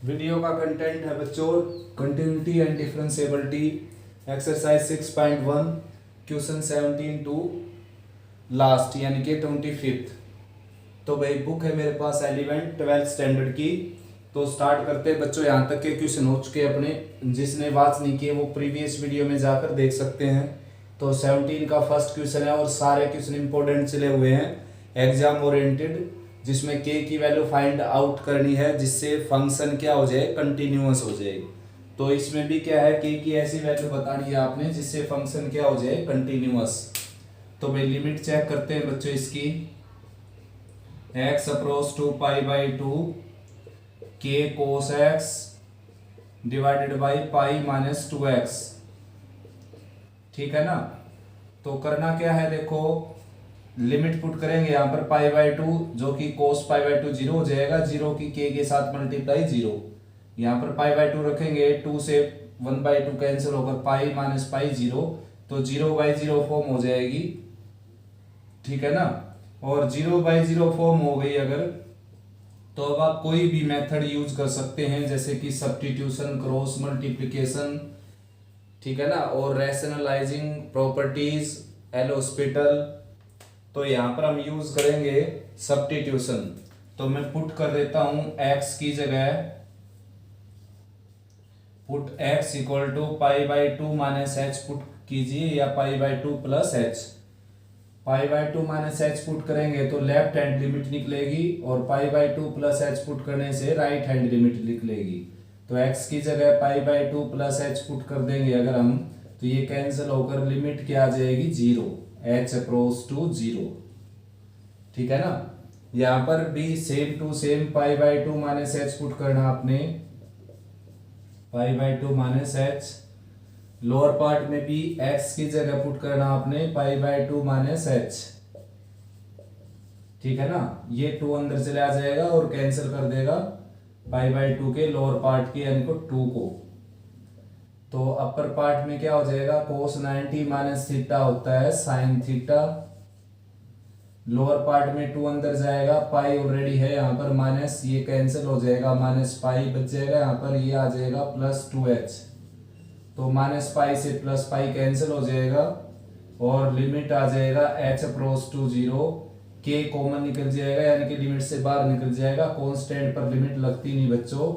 Video का content है बच्चों continuity and differentiability exercise 6.1 question 17 to last यानी कि 25th। तो भाई बुक है मेरे पास एलिमेंट 12th स्टैंडर्ड की। तो स्टार्ट करते हैं बच्चों। यहाँ तक के क्वेश्चन हो चुके अपने, जिसने वॉच नहीं किए वो प्रीवियस वीडियो में जाकर देख सकते हैं। तो 17 का फर्स्ट क्वेश्चन है और सारे क्वेश्चन इंपॉर्टेंट चले हुए हैं, एग्जाम ओरिएंटेड, जिसमें के की वैल्यू फाइंड आउट करनी है जिससे फंक्शन क्या हो जाए, कंटिन्यूअस हो जाए। तो इसमें भी क्या है, के की ऐसी वैल्यू बतानी है आपने जिससे फंक्शन क्या हो जाए, कंटिन्यूअस। तो भाई लिमिट चेक करते हैं बच्चों इसकी। x approach to pi by two k cos x divided by pi minus 2x, ठीक है ना। तो करना क्या है, देखो लिमिट पुट करेंगे यहाँ पर पाई बाई टू, जो कि कोस पाई बाई टू 0 हो जाएगा, 0 की के साथ मल्टीप्लाई 0। यहाँ पर पाई बाई टू रखेंगे, 2 से 1/2 कैंसिल होकर पाई माइनस पाई 0, तो 0/0 फॉर्म हो जाएगी, ठीक है ना। और 0/0 फॉर्म हो गई अगर, तो अब आप कोई भी मेथड यूज कर सकते हैं, जैसे कि सब्स्टिट्यूशन, क्रॉस मल्टीप्लिकेशन, ठीक है ना, और रैशनलाइजिंग प्रॉपर्टीज, एल'होस्पिटल। तो यहाँ पर हम यूज करेंगे सब्स्टिट्यूशन। तो मैं पुट कर देता हूं x की जगह put x equal to pi by two minus h put कीजिए, या pi by two plus h. Pi by two minus h put करेंगे तो लेफ्ट हैंड लिमिट निकलेगी, और pi by two plus h put करने से राइट हैंड लिमिट निकलेगी। तो x की जगह पाई by two plus h put कर देंगे अगर हम, तो ये कैंसिल होकर लिमिट क्या आ जाएगी, 0, h अप्रोच टू 0, ठीक है ना। यहाँ पर भी same to same pi by two minus h put करना आपने, pi by two minus h. Lower part में भी x की जगह पुट करना आपने pi by two minus h, ठीक है ना। ये 2 अंदर चले आ जाएगा और कैंसिल कर देगा पाई बाई टू के लोअर पार्ट के, यानी को 2 को। तो अपर पार्ट में क्या हो जाएगा, कोस 90 माइनस थीटा होता है साइन थीटा। लोअर पार्ट में 2 अंदर जाएगा, पाई ऑलरेडी है यहाँ पर, माइनस ये कैंसिल हो जाएगा, माइनस पाई बच जाएगा यहाँ पर, ये आ जाएगा प्लस 2h। तो माइनस पाई से प्लस पाई कैंसिल हो जाएगा और लिमिट आ जाएगा h अप्रोच टू 0, के कॉमन निकल जाएगा यानी कि लिमिट से बाहर निकल जाएगा। कांस्टेंट पर लिमिट लगती नहीं बच्चों,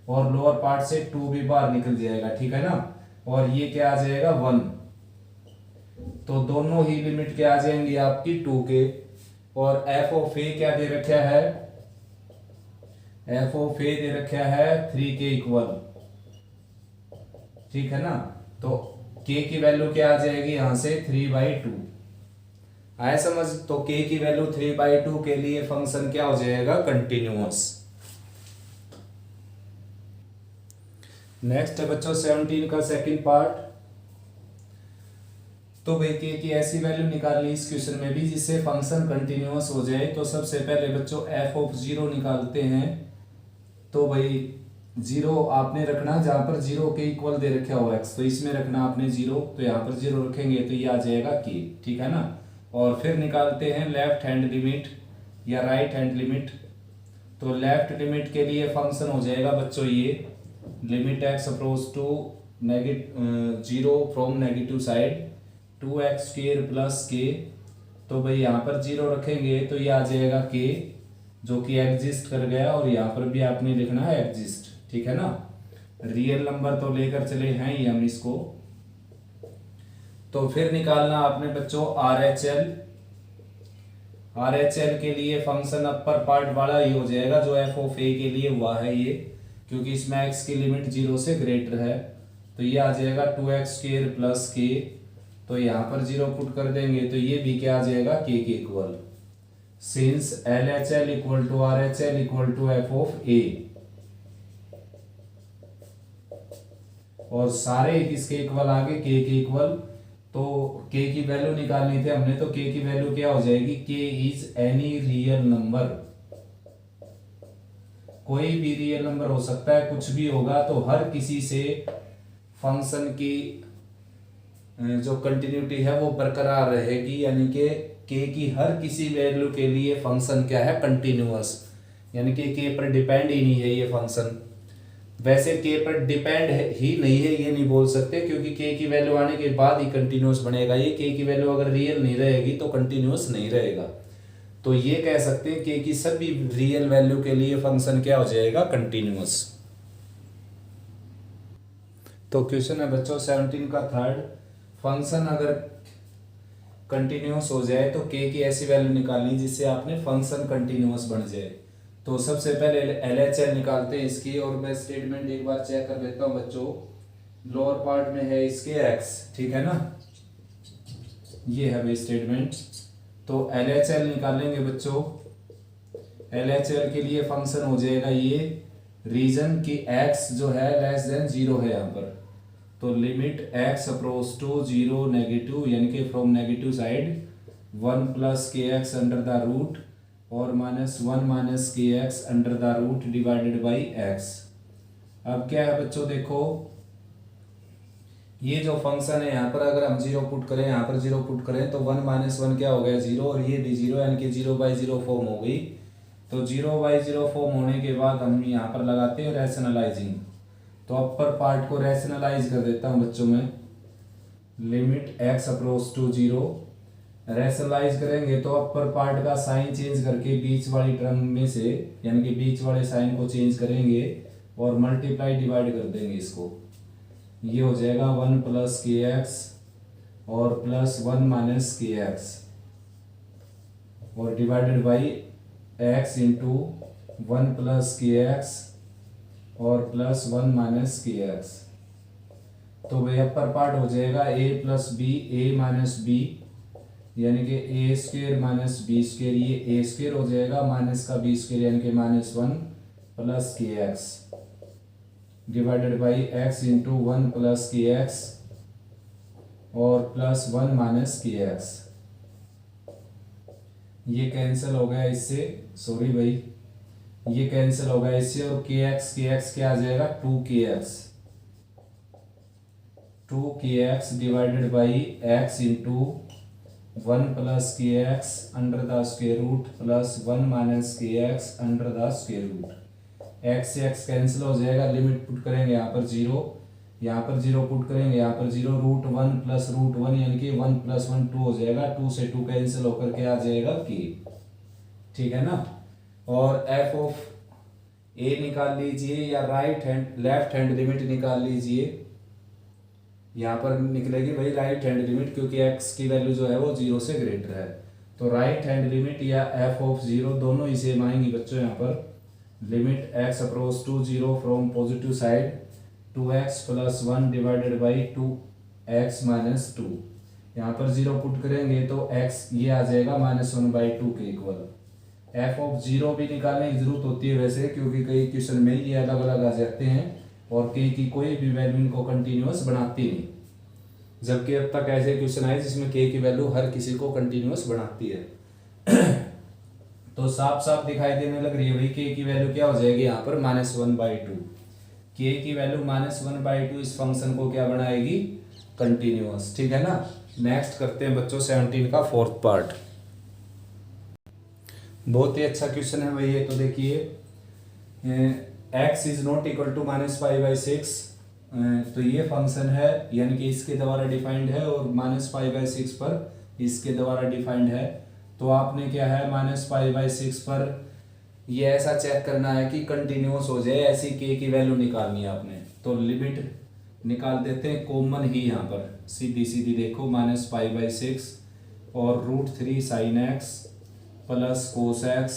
और लोअर पार्ट से 2 भी बाहर निकल जाएगा, ठीक है ना। और ये क्या आ जाएगा, 1। तो दोनों ही लिमिट क्या आ जाएंगी आपकी 2 के। और एफ ऑफ ए क्या दे रखा है, एफ ऑफ ए दे रखा है 3 के इक्वल, ठीक है ना। तो के की वैल्यू क्या आ जाएगी यहां से, 3/2 आया समझ। तो के की वैल्यू 3/2 के लिए फंक्शन क्या हो जाएगा, कंटिन्यूअस। नेक्स्ट है बच्चों 17 का सेकंड पार्ट। तो भाई के की ऐसी वैल्यू निकालनी इस क्वेश्चन में भी जिससे फंक्शन कंटिन्यूअस हो जाए। तो सबसे पहले बच्चों एफ ऑफ 0 निकालते हैं। तो भाई 0 आपने रखना जहां पर 0 के इक्वल दे रखा हो x, तो इसमें रखना आपने 0, तो यहाँ पर 0 रखेंगे तो ये आ जाएगा k, ठीक है ना। और फिर निकालते हैं लेफ्ट हैंड लिमिट या राइट हैंड लिमिट। तो लेफ्ट लिमिट के लिए फंक्शन हो जाएगा बच्चों ये limit x approach to 0 from negative side 2x square plus k। तो भाई यहाँ पर 0 रखेंगे तो ये आ जाएगा k, जो कि एग्जिस्ट कर गया, और यहाँ पर भी आपने लिखना है एग्जिस्ट, ठीक है ना। रियल नंबर तो लेकर चले हैं ही हम इसको। तो फिर निकालना आपने बच्चों RHL। RHL के लिए फंक्शन अपर पार्ट वाला ही हो जाएगा जो एफ ऑफ ए के लिए हुआ है ये, क्योंकि इसमें x की लिमिट 0 से ग्रेटर है। तो ये आ जाएगा 2x स्क्वायर प्लस k। तो यहाँ पर 0 पुट कर देंगे तो ये भी क्या आ जाएगा, k के equal. Since LHL equal to RHL equal to F of A, और सारे किसके इक्वल आ गए, k के इक्वल। तो k की वैल्यू निकालनी थी हमने, तो k की वैल्यू क्या हो जाएगी, k is any real number. कोई भी रियल नंबर हो सकता है, कुछ भी होगा, तो हर किसी से फंक्शन की जो कंटिन्यूटी है वो बरकरार रहेगी, यानी कि k की हर किसी वैल्यू के लिए फंक्शन क्या है, कंटिन्यूअस, यानी कि k पर डिपेंड ही नहीं है ये फंक्शन। वैसे के पर डिपेंड ही नहीं है ये नहीं बोल सकते, क्योंकि के की वैल्यू आने के बाद ही कंटिन्यूस बनेगा। ये के की वैल्यू अगर रियल नहीं रहेगी तो कंटिन्यूस नहीं रहेगा। तो ये कह सकते हैं के की सभी रियल वैल्यू के लिए फंक्शन क्या हो जाएगा, कंटिन्यूस। तो क्वेश्चन है बच्चों 17 का थर्ड, फंक्शन अगर कंटिन्यूस हो जाए तो के की ऐसी वैल्यू निकालनी जिससे आपने फंक्शन कंटिन्यूस बन जाए। तो सबसे पहले LHS निकालते हैं इसकी, और मैं स्टेटमेंट एक बार चेक कर लेता हूँ बच्चों। लोअर पार्ट में है इसके x, ठीक है ना, ये है भाई स्टेटमेंट। तो LHL निकालेंगे बच्चों। LHL के लिए फंक्शन हो जाएगा ये रीजन की x जो है लेस देन 0 है यहाँ पर। तो limit x approach to 0 negative, यानी कि from negative side 1 plus k x under the root और -1 minus k x under the root divided by x. अब क्या है बच्चों, देखो ये जो फंक्शन है यहाँ पर अगर हम 0 पुट करें, यहाँ पर 0 पुट करें तो 1 माइनस 1 क्या हो गया 0, और ये भी 0, यानी कि 0/0 फॉर्म हो गई। तो 0/0 फॉर्म होने के बाद हम यहाँ पर लगाते हैं रैशनलाइजिंग। तो अपर पार्ट को रैशनलाइज कर देता हूँ बच्चों में। Limit x approach to 0 rationalise करेंगे तो अपर पार्ट का साइन चेंज करके बीच वाली टर्म में से, यानी कि बीच वाले साइन को चेंज करेंगे और मल्टीप्लाई डिवाइड कर देंगे इसको। ये हो जाएगा 1 प्लस के एक्स और प्लस 1 माइनस के एक्स और divided by x into 1 plus k x और प्लस 1 माइनस के एक्स। तो भाई अपर पार्ट हो जाएगा a plus b, a minus b, यानी कि a square minus b square, ये ए स्क्वेयर हो जाएगा माइनस का बी स्क्वेयर, यानी कि -1 plus k x divided by x into 1 plus k x और प्लस 1 माइनस के एक्स। ये कैंसिल हो गया इससे, सॉरी भाई, ये कैंसिल हो गया इससे, और के एक्स क्या आ जाएगा 2 k x divided by x into 1 plus k x under the square root plus 1 minus k x under the square root. X से एक्स कैंसिल हो जाएगा, लिमिट पुट करेंगे यहाँ पर 0, यहाँ पर 0 पुट करेंगे, यहाँ पर 0, √1 प्लस √1 यानी कि 1 प्लस 1 2 हो जाएगा, 2 से 2 कैंसिल होकर के आ जाएगा के, ठीक है ना। और एफ ऑफ ए निकाल लीजिए या लेफ्ट हैंड लिमिट निकाल लीजिए। यहाँ पर निकलेगी भाई राइट हैंड लिमिट, क्योंकि x की वैल्यू जो है वो 0 से ग्रेटर है। तो राइट हैंड लिमिट या f ऑफ 0 दोनों ही सेम आएंगी बच्चों। यहाँ पर limit x approach to 0 from positive side 2x plus 1 divided by 2x minus 2। यहाँ पर 0 पुट करेंगे तो x ये आ जाएगा -1/2 के इक्वल। f ऑफ 0 भी निकालने की जरूरत होती है वैसे, क्योंकि कई क्वेश्चन में ये अलग अलग आ जाते हैं और k की कोई भी वैल्यू इनको कंटिन्यूअस बनाती नहीं, जबकि अब तक ऐसे क्वेश्चन आए जिसमें k की वैल्यू हर किसी को कंटिन्यूअस बनाती है। तो साफ साफ दिखाई देने लग रही है भाई k की वैल्यू क्या हो जाएगी यहाँ पर -1/2। k की वैल्यू -1/2 इस फंक्शन को क्या बनाएगी, कंटिन्यूअस, ठीक है ना। नेक्स्ट करते हैं बच्चों 17 का फोर्थ पार्ट। बहुत ही अच्छा क्वेश्चन है भाई ये। तो देखिए x is not equal to -5/6, तो ये फंक्शन है, यानी कि इसके द्वारा डिफाइंड है, और -5/6 पर इसके द्वारा डिफाइंड है। तो आपने क्या है -5/6 पर ये ऐसा चेक करना है कि कंटिन्यूअस हो जाए, ऐसी k की वैल्यू निकालनी है आपने। तो लिमिट निकाल देते हैं कॉमन ही यहाँ पर, सीधी सीधी देखो -5/6 और √3 sin x plus cos x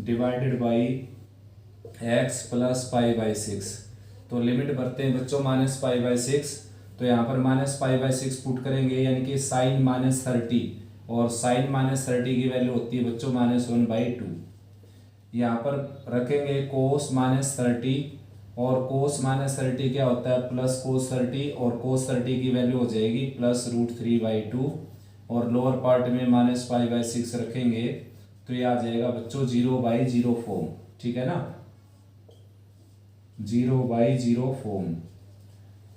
divided by x plus π/6। तो लिमिट भरते हैं बच्चों -π/6, तो यहाँ पर -π/6 पुट करेंगे, यानी कि साइन -30, और साइन -30 की वैल्यू होती है बच्चों -1/2। यहाँ पर रखेंगे कोस -30, और कोस -30 क्या होता है प्लस कोस 30, और कोस 30 की वैल्यू हो जाएगी प्लस √3/2, और लोअर पार्ट में -π/6 रखेंगे तो ये आ जाएगा बच्चों 0/0 फॉर्म, ठीक है ना, 0/0 फॉर्म।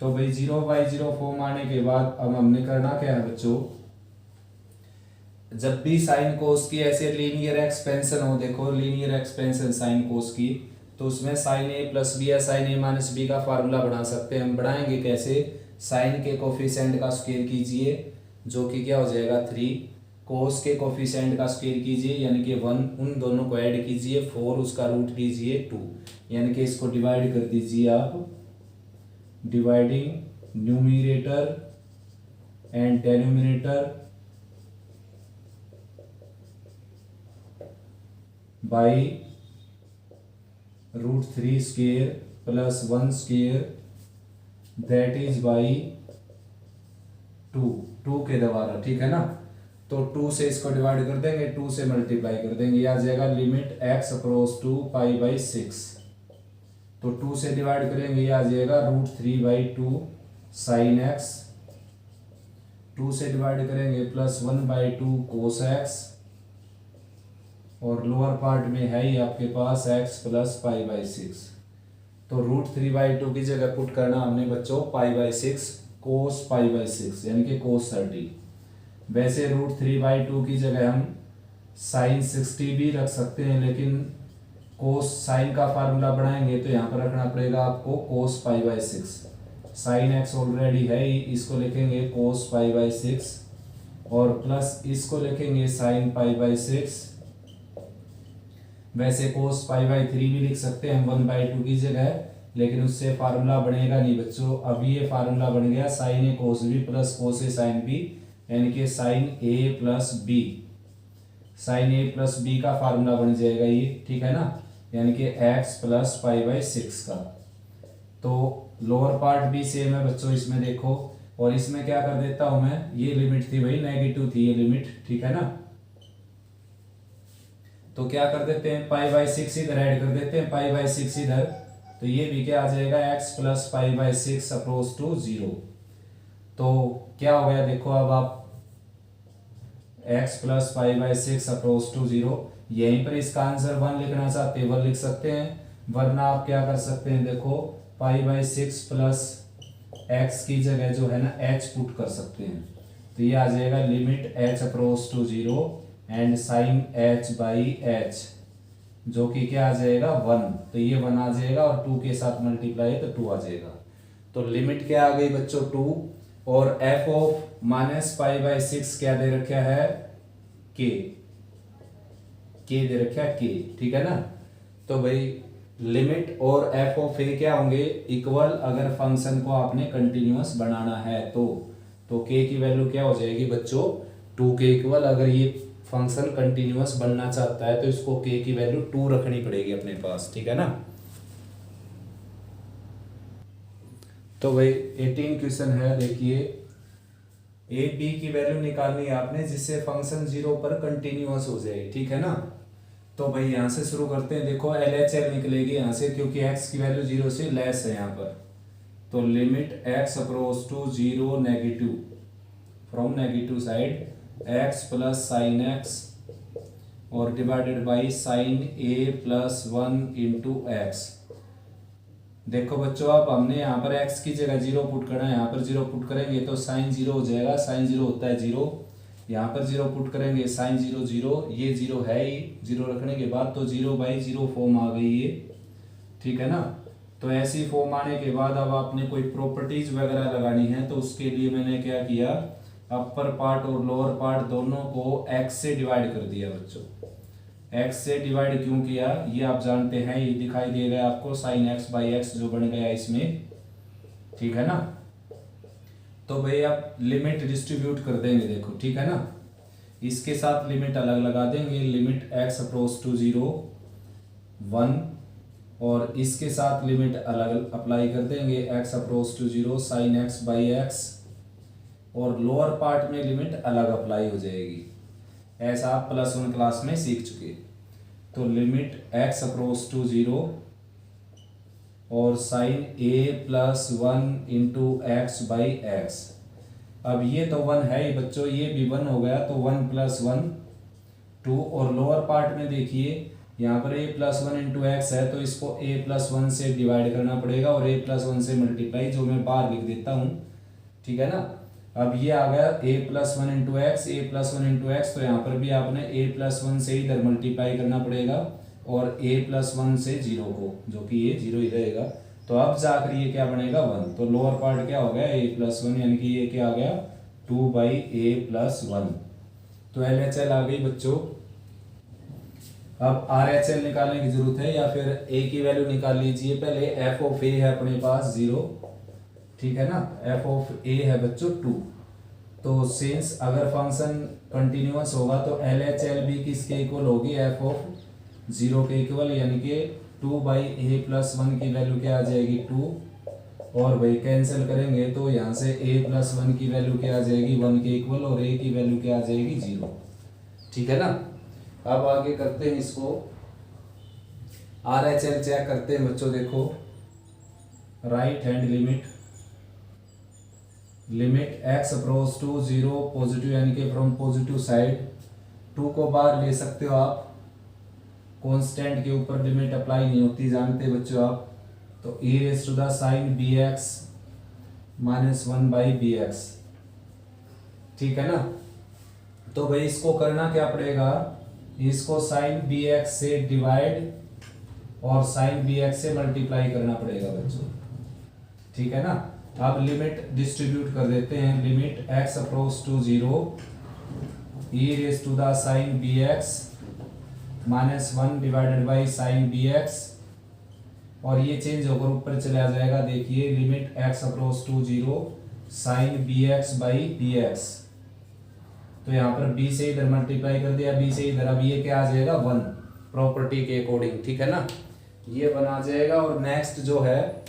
तो भाई 0/0 फॉर्म आने के बाद अब हमने करना क्या है बच्चों, जब भी साइन कोस की ऐसे लीनियर एक्सपेंशन हो, देखो लीनियर एक्सपेंशन साइन कोस की, तो उसमें साइन ए प्लस बी या साइन ए माइनस बी का फार्मूला बना सकते हैं। हम बढ़ाएंगे कैसे, साइन के कोफिशिएंट का स्क्वायर कीजिए जो कि क्या हो जाएगा 3, कोस के कोफिशिएंट का स्क्वायर कीजिए यानी कि 1, उन दोनों को ऐड कीजिए 4, उसका रूट लीजिए 2, यानी कि इसको डिवाइड कर दीजिए आप, dividing numerator and denominator by √3 square plus 1 square that is by 2 के द्वारा, ठीक है ना। तो 2 से इसको डिवाइड कर देंगे, 2 से मल्टीप्लाई कर देंगे, ये आ जाएगा लिमिट x अप्रोच टू π/6। तो 2 से डिवाइड करेंगे, ये आ जाएगा √3/2 साइन x, 2 से डिवाइड करेंगे प्लस 1/2 कोस x, और लोअर पार्ट में है ही आपके पास x प्लस π/6। तो √3/2 की जगह पुट करना हमने बच्चों π/6 कोस π/6 यानी कि कोस 30। वैसे √3/2 की जगह हम साइन 60 भी रख सकते हैं, लेकिन कोस साइन का फार्मूला बढ़ाएंगे तो यहाँ पर रखना पड़ेगा आपको कोस π/6। साइन x ऑलरेडी है ही, इसको लिखेंगे कोस π/6 और प्लस इसको लिखेंगे साइन π/6। वैसे कोस π/3 भी लिख सकते हैं हम 1/2 की जगह, लेकिन उससे फार्मूला बनेगा नहीं बच्चों। अभी ये फार्मूला बन गया साइन ए कोस बी प्लस कोस ए साइन बी, यानी कि साइन ए प्लस बी, साइन ए प्लस बी का फार्मूला बन जाएगा ये, ठीक है ना, यानी कि x प्लस π/6 का। तो लोअर पार्ट भी सेम है बच्चों इसमें देखो, और इसमें क्या कर देता हूं मैं, ये लिमिट थी भाई नेगेटिव थी ये लिमिट, ठीक है ना। तो क्या कर देते हैं π/6 इधर ऐड कर देते हैं, π/6 इधर, तो ये भी क्या आ जाएगा x प्लस π/6 अप्रोच टू 0। तो क्या हो गया देखो, अब आप x प्लस π/6 अप्रोच टू 0, यहीं पर इसका आंसर 1 लिखना चाहते हैं 1 लिख सकते हैं, वरना आप क्या कर सकते हैं देखो π/6 प्लस x की जगह जो है ना h पुट कर सकते हैं। तो ये आ जाएगा limit h approach to 0 and sine h/h जो कि क्या आ जाएगा 1, तो ये 1 आ जाएगा और 2 के साथ मल्टीप्लाई तो 2 आ जाएगा। तो लिमिट क्या आ गई बच्चों 2, और f ऑफ माइनस π/6 क्या दे रखा है k दे रखा है k, ठीक है ना। तो भाई लिमिट और f ऑफ a क्या होंगे इक्वल, अगर फंक्शन को आपने कंटिन्यूअस बनाना है तो k की वैल्यू क्या हो जाएगी बच्चों 2 के इक्वल। अगर ये फंक्शन कंटिन्यूअस बनना चाहता है तो इसको k की वैल्यू 2 रखनी पड़ेगी अपने पास, ठीक है ना। तो भाई 18 क्वेश्चन है, देखिए ए बी की वैल्यू निकालनी है आपने जिससे फंक्शन 0 पर कंटिन्यूअस हो जाए, ठीक है ना। तो भाई यहाँ से शुरू करते हैं, देखो LHL निकलेगी यहाँ से, क्योंकि x की वैल्यू 0 से लेस है यहाँ पर। तो limit x approach to 0 negative from negative side x plus sine x और divided by sine a plus 1 into x. देखो बच्चों अब हमने यहाँ पर x की जगह 0 पुट करना है, यहाँ पर 0 पुट करेंगे तो साइन 0 हो जाएगा, साइन 0 होता है 0, यहाँ पर 0 पुट करेंगे साइन 0 0, ये 0 है ही, 0 रखने के बाद तो 0/0 फॉर्म आ गई ये, ठीक है ना। तो ऐसी फॉर्म आने के बाद अब आपने कोई प्रॉपर्टीज वगैरह लगानी है, तो उसके लिए मैंने क्या किया, अपर पार्ट और लोअर पार्ट दोनों को x से डिवाइड कर दिया बच्चों। x से डिवाइड क्यों किया ये आप जानते हैं, ये दिखाई दे रहा है आपको साइन x/x जो बन गया इसमें, ठीक है ना। तो भाई आप लिमिट डिस्ट्रीब्यूट कर देंगे देखो, ठीक है ना, इसके साथ लिमिट अलग लगा देंगे, लिमिट x अप्रोच टू 0 1, और इसके साथ लिमिट अलग अप्लाई कर देंगे x approach to 0 sign x/x, और लोअर पार्ट में लिमिट अलग अप्लाई हो जाएगी, ऐसा आप +1 क्लास में सीख चुके। तो लिमिट x अप्रोच टू 0 और sign a plus 1 into x/x। अब ये तो 1 है ही बच्चों, ये भी 1 हो गया, तो 1 + 1 2, और लोअर पार्ट में देखिए यहाँ पर a + 1 इंटू एक्स है, तो इसको a + 1 से डिवाइड करना पड़ेगा और a + 1 से मल्टीप्लाई, जो मैं बाहर लिख देता हूँ, ठीक है ना। अब ये आ गया a + 1 into x, a + 1 into x, तो यहाँ पर भी आपने a + 1 से इधर मल्टीप्लाई करना पड़ेगा, और a प्लस वन से 0 को, जो कि ये 0 ही रहेगा। तो अब जाकर ये क्या बनेगा 1। तो लोअर पार्ट क्या हो गया a प्लस वन, यानी कि ये क्या आ गया 2/a+1। तो LHL आ गई बच्चों। अब RHL निकालने की जरूरत है या फिर a की वैल्यू निकाल लीजिए। पहले f ऑफ a है अपने पास 0, ठीक है ना। f ऑफ a है बच्चों 2। तो सिंस अगर फंक्शन कंटिन्यूअस होगा तो LHL भी किसके इक्वल होगी, f ऑफ 0 के इक्वल, यानी कि 2/a+1 की वैल्यू क्या आ जाएगी 2। और वही कैंसिल करेंगे तो यहाँ से a+1 की वैल्यू क्या आ जाएगी 1 के इक्वल, और a की वैल्यू क्या आ जाएगी 0, ठीक है ना। अब आगे करते हैं इसको, RHL चेक करते हैं बच्चों। देखो right hand limit x approach to 0 positive, यानी कि फ्रॉम पॉजिटिव साइड। 2 को बाहर ले सकते हो आप, कांस्टेंट के ऊपर लिमिट अप्लाई नहीं होती, जानते बच्चों आप। तो e⁻sin bx -1/bx, ठीक है ना। तो भाई इसको करना क्या पड़ेगा, इसको sin bx से डिवाइड और sin bx से मल्टीप्लाई करना पड़ेगा बच्चों, ठीक है ना। अब लिमिट डिस्ट्रीब्यूट कर देते हैं। Limit x approach to 0 e⁻sin bx -1/sin bx, और ये चेंज होकर ऊपर चला जाएगा। देखिए limit x approach to 0 sin bx/bx। तो यहाँ पर b से इधर मल्टीप्लाई कर दिया, b से इधर, अब ये क्या आ जाएगा 1 प्रॉपर्टी के अकॉर्डिंग, ठीक है ना। ये 1 आ जाएगा। और नेक्स्ट जो है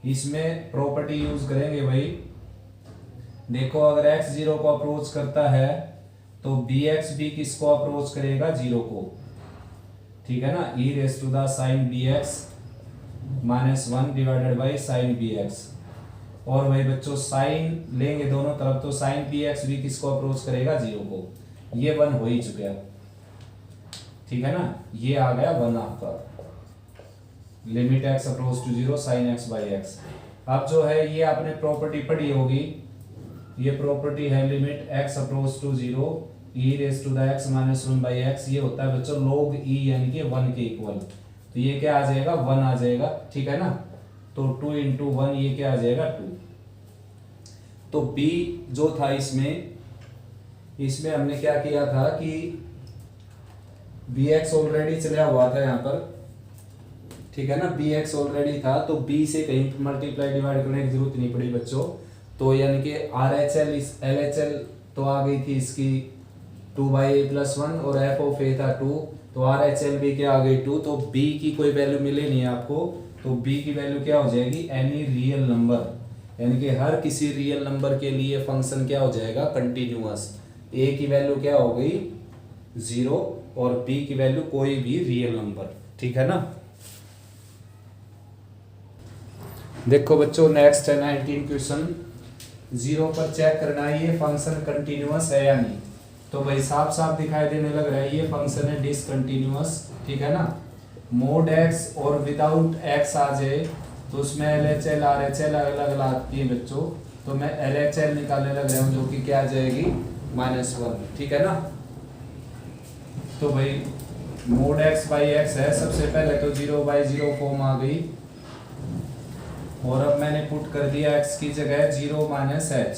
इसमें प्रॉपर्टी यूज करेंगे भाई। देखो अगर x 0 को अप्रोच करता है तो bx भी किसको अप्रोच करेगा 0 को, ठीक है ना। e⁻sin bx -1/sin bx। और भाई बच्चों साइन लेंगे दोनों तरफ, तो sin bx भी किसको अप्रोच करेगा 0 को। ये 1 हो ही चुका, ठीक है ना। ये आ गया 1 आपका। Limit x approach to 0 sin x/x। अब जो है ये आपने प्रॉपर्टी पढ़ी होगी, ये प्रॉपर्टी है limit x approach to 0 e⁻x -1/x। ये होता है बच्चों log e, यानी कि 1 के इक्वल। तो ये क्या आ जाएगा 1 आ जाएगा, ठीक है ना। तो 2 × 1 ये क्या आ जाएगा 2। तो b जो था इसमें हमने क्या किया था कि bx ऑलरेडी चला हुआ था यहाँ पर, ठीक है ना। bx ऑलरेडी था तो b से कहीं मल्टीप्लाई डिवाइड करने की जरूरत नहीं पड़ी बच्चों। तो यानी कि RHL LHL तो आ गई थी इसकी 2/a+1 और f ऑफ a था 2, तो RHL भी क्या आ गई 2। तो b की कोई वैल्यू मिले नहीं आपको, तो b की वैल्यू क्या हो जाएगी एनी रियल नंबर, यानी कि हर किसी रियल नंबर के लिए फंक्शन क्या हो जाएगा कंटिन्यूअस। a की वैल्यू क्या हो गई 0 और b की वैल्यू कोई भी रियल नंबर, ठीक है ना। देखो बच्चों नेक्स्ट है 19 क्वेश्चन। 0 पर चेक करना है ये फंक्शन कंटिन्यूअस है या नहीं। तो भाई साफ साफ दिखाई देने लग रहा है ये फंक्शन है डिसकंटिन्यूअस, ठीक है ना। मोड x और विदाउट x आ जाए तो उसमें LHL RHL अलग अलग आती है बच्चों। तो मैं LHL निकालने लग रहा हूँ, जो कि क्या आ जाएगी -1, ठीक है ना। तो भाई मोड x/x है, सबसे पहले तो 0/0 फॉर्म आ गई, और अब मैंने पुट कर दिया x की जगह 0 - h।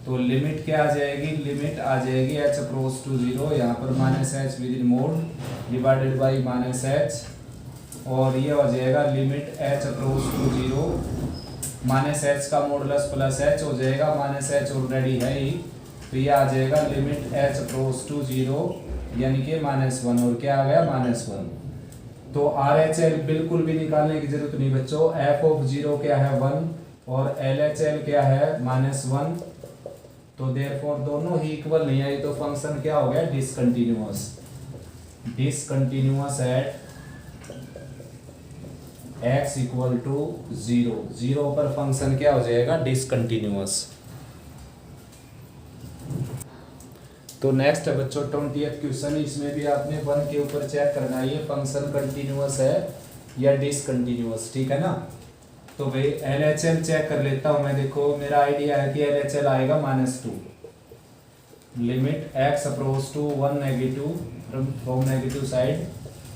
तो लिमिट क्या आ जाएगी, लिमिट आ जाएगी h अप्रोच टू 0, यहाँ पर -h with in mod divided by -h, और ये हो जाएगा limit h approach to 0 -h का मॉडुलस प्लस h हो जाएगा, -h ऑलरेडी है ही। तो ये आ जाएगा लिमिट h अप्रोच टू 0 यानी कि -1, और क्या आ गया -1। तो RHL बिल्कुल भी निकालने की जरूरत नहीं बच्चों। f ऑफ 0 क्या है 1 और LHL क्या है -1। तो देयरफॉर दोनों ही इक्वल नहीं आई, तो फंक्शन क्या हो गया discontinuous. Discontinuous at x equal to 0। 0 पर फंक्शन क्या हो जाएगा डिसकंटिन्यूअस। तो नेक्स्ट है बच्चों 20th क्वेश्चन। इसमें भी आपने 1 के ऊपर चेक करना है ये फंक्शन कंटिन्यूअस है या डिसकंटिन्यूअस, ठीक है ना। तो भाई LHL चेक कर लेता हूं मैं। देखो मेरा आइडिया है कि LHL आएगा -2। Limit x approach to 1 negative from negative side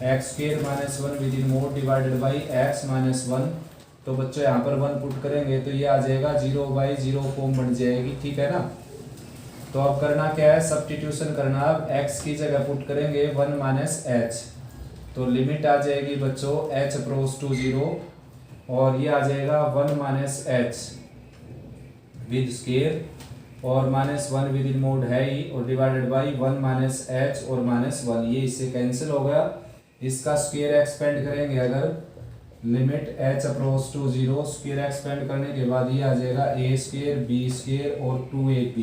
x square minus one with in mod divided by x minus one. तो बच्चों यहाँ पर वन पुट करेंगे तो ये आ जाएगा 0/0 फॉर्म बन जाएगी, ठीक है ना। तो अब करना क्या है, सब्स्टिट्यूशन करना। अब x की जगह पुट करेंगे 1 माइनस एच, तो लिमिट आ जाएगी बच्चों h अप्रोच टू 0 और ये आ जाएगा 1 माइनस एच विद स्क्वायर और minus one with in mode है ही और डिवाइडेड बाई 1 माइनस एच और माइनस वन, ये इससे कैंसिल हो गया। इसका स्क्वायर एक्सपेंड करेंगे अगर, limit h approach to 0, square expand करने के बाद ये आ जाएगा a स्क्वायर बी स्क्वायर और 2ab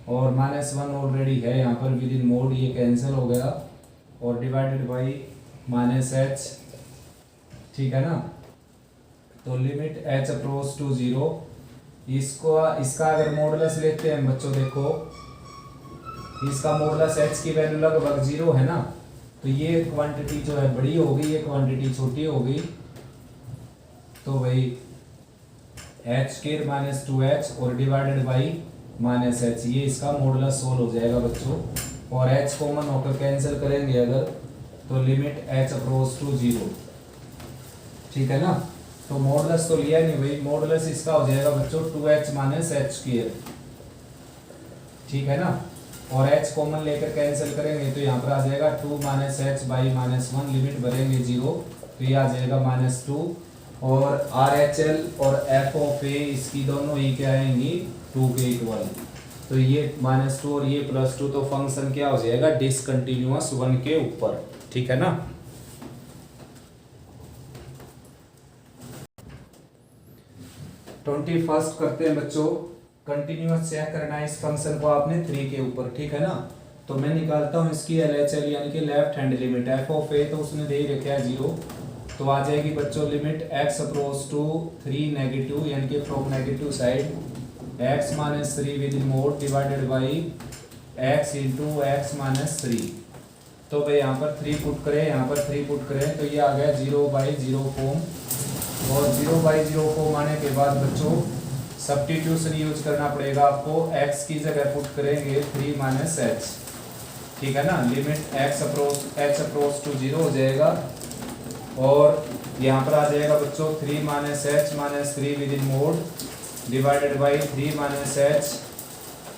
और माइनस वन ऑलरेडी है यहाँ पर विद इन मोड, ये कैंसिल हो गया और डिवाइडेड बाई माइनस एच, ठीक है ना। तो लिमिट h अप्रोच टू 0, इसका अगर मॉडुलस लेते हैं बच्चों, देखो इसका मॉडुलस h की वैल्यू लगभग 0 है ना, तो ये क्वांटिटी जो है बड़ी हो गई, ये क्वांटिटी छोटी हो गई। तो भाई h स्क्वायर माइनस 2h और डिवाइडेड बाई माइनस एच, ये इसका मॉडुलस सोल्व हो जाएगा बच्चों। और h कॉमन होकर कैंसिल करेंगे अगर, तो लिमिट h अप्रोच टू 0, ठीक है ना। तो मॉडुलस तो लिया नहीं भाई, मॉडुलस इसका हो जाएगा बच्चों 2h माइनस एच स्क्वायर, ठीक है ना। और h कॉमन लेकर कैंसिल करेंगे तो यहाँ पर आ जाएगा 2 minus H by minus one, limit भरेंगे 0 तो ये आ जाएगा -2 और RHL और f ऑफ a इसकी दोनों ही क्या आएंगी 2 के इक्वल, तो ये -2 और ये +2, तो फंक्शन क्या हो जाएगा डिसकंटिन्यूअस 1 के ऊपर, ठीक है ना। ट्वेंटी फर्स्ट करते हैं बच्चों, कंटिन्यूअस चेक करना है इस फंक्शन को आपने 3 के ऊपर, ठीक है ना। तो मैं निकालता हूँ इसकी LHL यानी कि left hand limit f of a, तो उसने दे ही रखा है 0, तो आ जाएगी बच्चों limit x approach to 3 negative यानी कि from negative side x minus 3 with in mod divided by x into x minus 3। तो भाई यहाँ पर 3 पुट करें, यहाँ पर 3 पुट करें तो ये आ गया 0/0 फॉर्म, और 0/0 फॉर्म आने के बाद बच्चों सब्स्टिट्यूशन यूज करना पड़ेगा आपको। x की जगह पुट करेंगे 3 माइनस एच, ठीक है ना। लिमिट h अप्रोच टू 0 हो जाएगा और यहाँ पर आ जाएगा बच्चों 3 minus H minus 3 with in mod divided by 3 minus h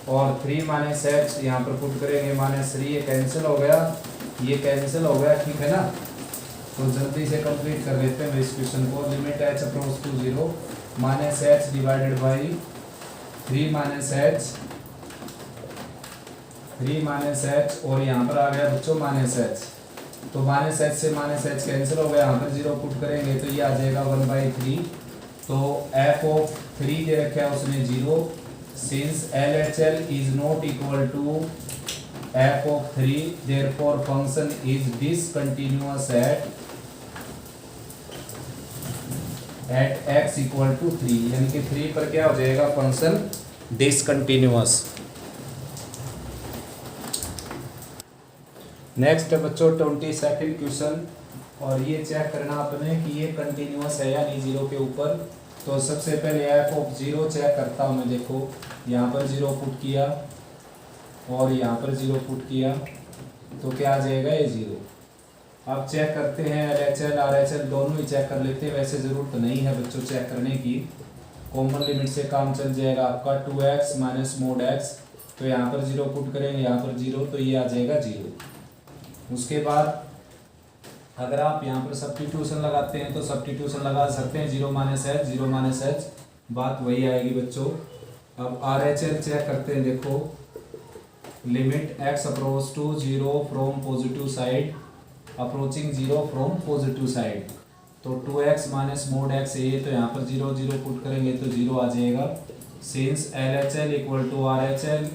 और 3 माइनस एच यहाँ पर पुट करेंगे -3, ये कैंसिल हो गया, ये कैंसिल हो गया, ठीक है ना। तो जल्दी से कंप्लीट कर लेते हैं इस क्वेश्चन को। Limit h approach to 0 minus h divided by 3 minus h और यहाँ पर आ गया बच्चों -h, तो -h से -h कैंसिल हो गया, यहाँ पर 0 पुट करेंगे तो ये आ जाएगा 1/3। तो f ऑफ 3 दे रखा है उसने 0, since LHL is not equal to f of 3 therefore function is discontinuous at x equal to 3, यानी कि 3 पर क्या हो जाएगा फंक्शन डिसकंटिन्यूअस। नेक्स्ट है बच्चों 22nd क्वेश्चन, और ये चेक करना आपने कि ये कंटिन्यूअस है या नहीं 0 के ऊपर। तो सबसे पहले f ऑफ 0 चेक करता हूँ मैं, देखो यहाँ पर 0 पुट किया और यहाँ पर 0 पुट किया तो क्या आ जाएगा ये 0। अब चेक करते हैं LHL RHL दोनों ही चेक कर लेते हैं, वैसे ज़रूरत नहीं है बच्चों चेक करने की, कॉमन लिमिट से काम चल जाएगा आपका 2x माइनस मोड x, तो यहाँ पर 0 पुट करेंगे, यहाँ पर 0 तो ये आ जाएगा 0। उसके बाद अगर आप यहाँ पर सब्स्टिट्यूशन लगाते हैं तो सब्स्टिट्यूशन लगा सकते हैं 0 माइनस h, बात वही आएगी बच्चों। अब RHL चेक करते हैं, देखो limit x approach to 0 from positive side approaching 0 from positive side, तो 2x माइनस मोड x है, तो यहाँ पर 0 पुट करेंगे तो 0 आ जाएगा। Since LHL equal to RHL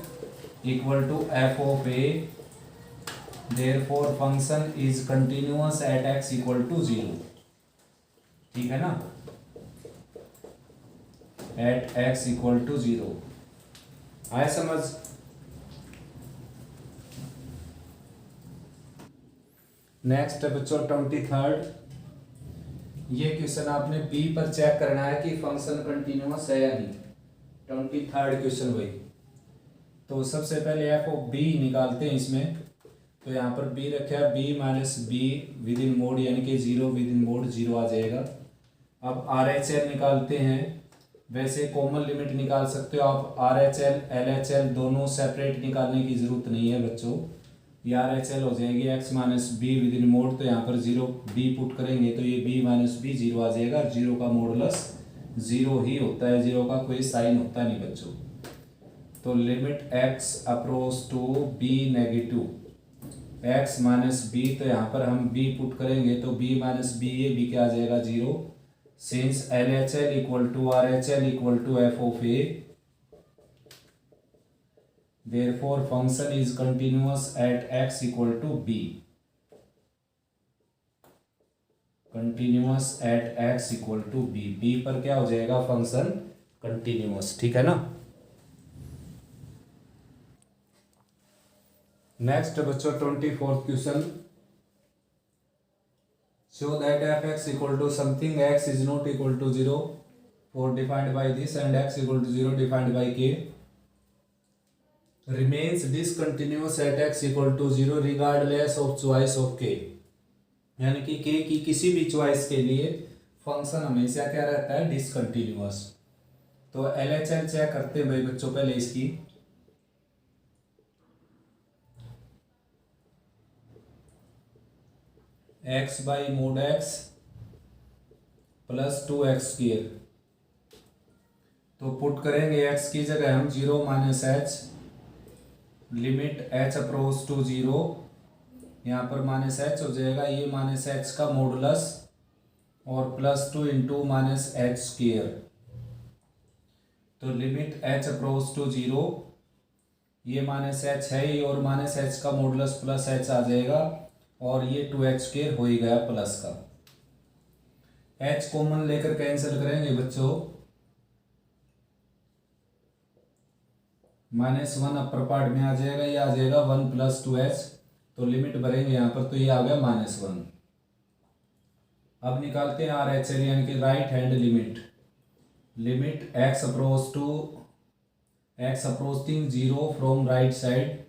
equal to f of a therefore function is continuous at x equal to 0, ठीक है ना, एट x इक्वल टू 0। आया समझ। नेक्स्ट है बच्चों 23rd, ये क्वेश्चन आपने बी पर चेक करना है कि फंक्शन कंटिन्यूअस है या नहीं। 23rd क्वेश्चन वही। तो सबसे पहले f ऑफ b निकालते हैं इसमें, तो यहाँ पर बी रखा है, बी माइनस बी विद इन मोड यानी कि जीरो विद इन मोड जीरो आ जाएगा। अब आर एच एल निकालते हैं। वैसे कॉमन लिमिट निकाल सकते हो आप, are H L L H L दोनों सेपरेट निकालने की जरूरत नहीं है बच्चों। ये आर एच एल हो जाएगी एक्स माइनस बी विद इन मोड, तो यहाँ पर जीरो बी पुट करेंगे तो ये बी माइनस बी जीरो आ जाएगा। जीरो का मॉडुलस जीरो ही होता है, जीरो का कोई साइन होता नहीं बच्चों। तो limit x approach to b negative x minus b, तो यहाँ पर हम बी पुट करेंगे तो बी माइनस बी, ये बी क्या आ जाएगा zero. Since L H L equal to R H L equal to F of a, therefore function is continuous at x equal to b. Continuous at x equal to b, b पर क्या हो जाएगा function continuous, ठीक है ना। Next बच्चों 24th question, show that f x equal to something x is not equal to zero for defined by this and x equal to zero defined by k remains discontinuous at x equal to zero regardless of choice of k. यानी कि के की किसी भी choice के लिए function हमेशा क्या रहता है डिसकंटिन्यूअस। तो एल एच एल चेक करते हैं भाई बच्चों पहले इसकी। X by mod x plus two x square, तो पुट करेंगे एक्स की जगह हम zero minus h, limit h approach to zero, यहाँ पर माइनस एच हो जाएगा, ये माइनस एच का मॉडुलस और plus two into minus h square. तो limit h approach to zero, ये माइनस एच है ही और माइनस एच का मॉडुलस प्लस एच आ जाएगा और ये टू एच स्क्वायर हो ही गया प्लस का। एच कॉमन लेकर कैंसिल करेंगे बच्चों, माइनस वन अपर पार्ट में आ जाएगा, ये आ जाएगा वन प्लस टू एच, तो लिमिट भरेंगे यहाँ पर तो ये आ गया माइनस वन। अब निकालते हैं आर एच एल यानी कि right hand limit, limit x approach to x approaching zero from right side,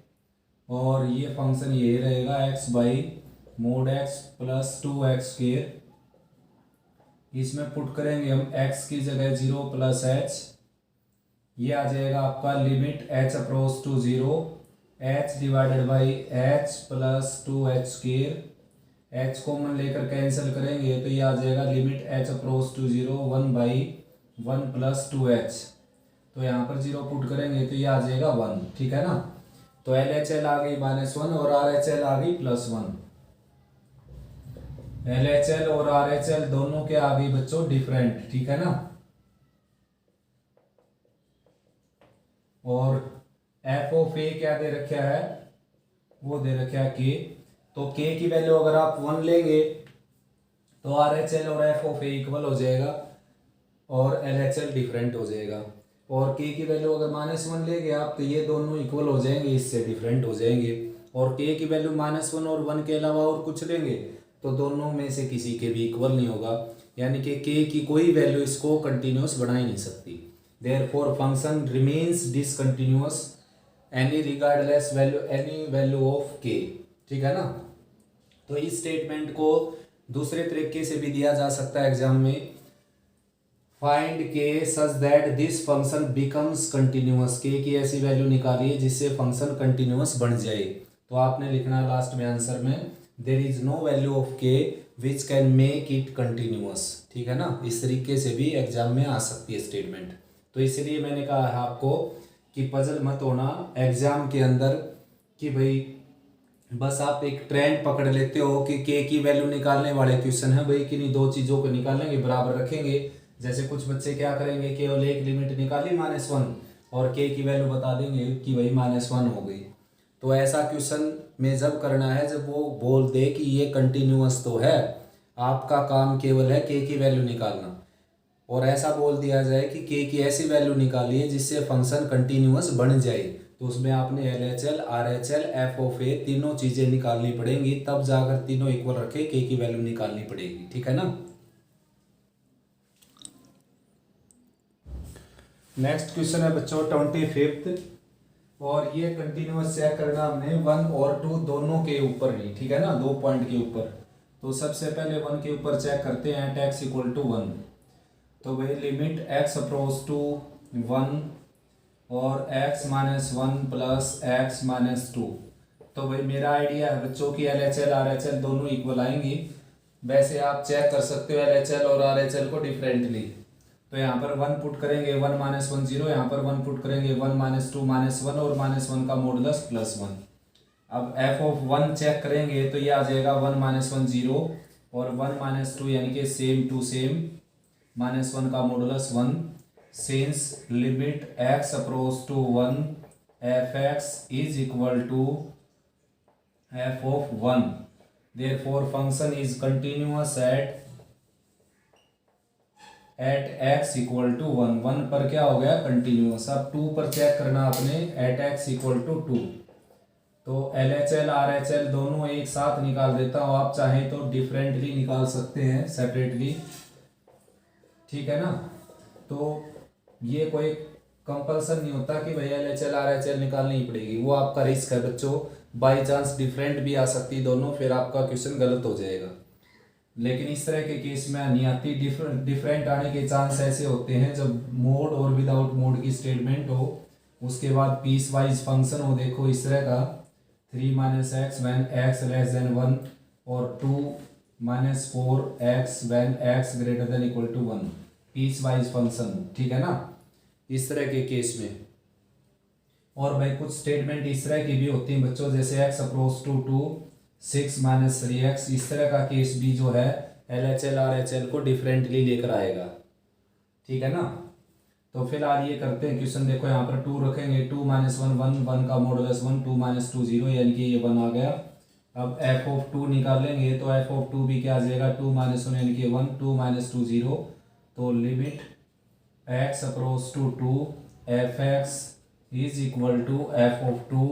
और ये फंक्शन ये रहेगा x by mod x plus two x square. इसमें पुट करेंगे हम एक्स की जगह जीरो प्लस एच, ये आ जाएगा आपका limit h approach to zero h divided by h plus two h square. H common लेकर कैंसिल करेंगे तो ये आ जाएगा limit h approach to zero one by one plus two h, तो यहाँ पर जीरो पुट करेंगे तो ये आ जाएगा वन, ठीक है ना। तो एल एच एल आ गई माइनस वन और आर एच एल आ गई plus one. L H L और आर एच एल दोनों के आ गई बच्चों डिफरेंट, ठीक है ना। और एफ ऑफ ए क्या दे रखा है, वो दे रखा है के, तो के की वैल्यू अगर आप वन लेंगे तो आर एच एल और एफ ऑफ ए इक्वल हो जाएगा और एल एच एल डिफरेंट हो जाएगा। और के की वैल्यू अगर माइनस वन लेंगे आप तो ये दोनों इक्वल हो जाएंगे, इससे डिफरेंट हो जाएंगे। और के की वैल्यू माइनस वन और वन के अलावा और कुछ लेंगे तो दोनों में से किसी के भी इक्वल नहीं होगा, यानी कि के की कोई वैल्यू इसको कंटिन्यूस बना ही नहीं सकती। Therefore function remains discontinuous any regardless value any value of k, ठीक है ना। तो इस स्टेटमेंट को दूसरे तरीके से भी दिया जा सकता है एग्जाम में, फाइंड के such that this function becomes continuous, के की ऐसी वैल्यू निकालिए जिससे फंक्शन कंटिन्यूअस बन जाए। तो आपने लिखना है लास्ट में आंसर में there is no value of k which can make it continuous, ठीक है ना। इस तरीके से भी एग्जाम में आ सकती है स्टेटमेंट। तो इसलिए मैंने कहा है आपको कि पजल मत होना एग्जाम के अंदर कि भाई बस आप एक ट्रेंड पकड़ लेते हो कि के की वैल्यू निकालने वाले क्वेश्चन है भाई, किन्हीं दो चीज़ों को निकालेंगे बराबर रखेंगे। जैसे कुछ बच्चे क्या करेंगे, केवल एक लिमिट निकाली माइनस वन और के की वैल्यू बता देंगे कि भाई माइनस वन हो गई। तो ऐसा क्वेश्चन में जब करना है जब वो बोल दे कि ये कंटिन्यूअस तो है, आपका काम केवल है के की वैल्यू निकालना, और ऐसा बोल दिया जाए कि के की ऐसी वैल्यू निकालिए जिससे फंक्शन कंटिन्यूअस बन जाए, तो उसमें आपने L H L R H L F of A तीनों चीज़ें निकालनी पड़ेंगी, तब जाकर तीनों इक्वल रखे के की वैल्यू निकालनी पड़ेगी, ठीक है ना। नेक्स्ट क्वेश्चन है बच्चों 25th, और ये कंटिन्यूअस चेक करना हमने 1 और 2 दोनों के ऊपर ही, ठीक है ना, 2 पॉइंट के ऊपर। तो सबसे पहले 1 के ऊपर चेक करते हैं एट x इक्वल टू 1। तो भाई लिमिट x अप्रोच टू 1 और x minus 1 plus x minus 2। तो भाई मेरा आइडिया है बच्चों की LHL RHL दोनों इक्वल आएंगी। वैसे आप चेक कर सकते हो LHL और RHL को डिफरेंटली। तो यहाँ पर 1 पुट करेंगे 1 माइनस 1 0, यहाँ पर 1 पुट करेंगे 1 माइनस 2 माइनस 1 और माइनस 1 का मॉडुलस प्लस 1। अब f ऑफ 1 चेक करेंगे तो ये आ जाएगा 1 माइनस 1 0 और 1 माइनस 2 यानी कि सेम टू सेम माइनस 1 का modulus 1। Since limit x approach to 1 f(x) is equal to f of 1, therefore function is continuous at x equal to 1। 1 पर क्या हो गया कंटिन्यूअस। अब 2 पर चेक करना आपने at x equal to 2। तो LHL RHL दोनों एक साथ निकाल देता हूँ, आप चाहें तो डिफरेंटली निकाल सकते हैं सेपरेटली, ठीक है ना। तो ये कोई कंपल्सन नहीं होता कि भैया LHL RHL निकालनी ही पड़ेगी, वो आपका रिस्क है बच्चों। बाई चांस डिफरेंट भी आ सकती दोनों, फिर आपका क्वेश्चन गलत हो जाएगा। लेकिन इस तरह के केस में नहीं आती। डिफरेंट आने के चांस ऐसे होते हैं जब मोड और विदाउट मोड की स्टेटमेंट हो, उसके बाद पीस वाइज फंक्शन हो। देखो इस तरह का 3 minus x when x less than 1 और 2 minus 4x when x greater than equal to 1, piecewise function, ठीक है ना, इस तरह के केस में। और भाई कुछ स्टेटमेंट इस तरह की भी होती हैं बच्चों, जैसे x approach to 2 6 minus 3x, इस तरह का केस भी जो है LHL RHL को डिफरेंटली लेकर आएगा, ठीक है ना। तो फिलहाल ये करते हैं क्वेश्चन। देखो यहाँ पर 2 रखेंगे, 2 माइनस 1 1, 1 का मॉडुलस 1, 2 माइनस 2 0, यानी कि ये 1 आ गया। अब f ऑफ 2 निकालेंगे तो f ऑफ 2 भी क्या आ जाएगा 2 माइनस 1 यानी कि 1, 2 माइनस 2 0। तो limit x approach to 2 f(x) is equal to f of 2,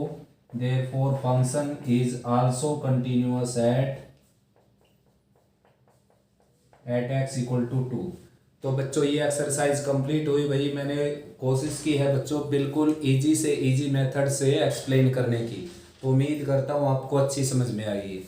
therefore function is also continuous at x equal to 2। तो बच्चों ये एक्सरसाइज कंप्लीट हुई। भाई मैंने कोशिश की है बच्चों बिल्कुल इजी से इजी मेथड से एक्सप्लेन करने की, तो उम्मीद करता हूँ आपको अच्छी समझ में आई है।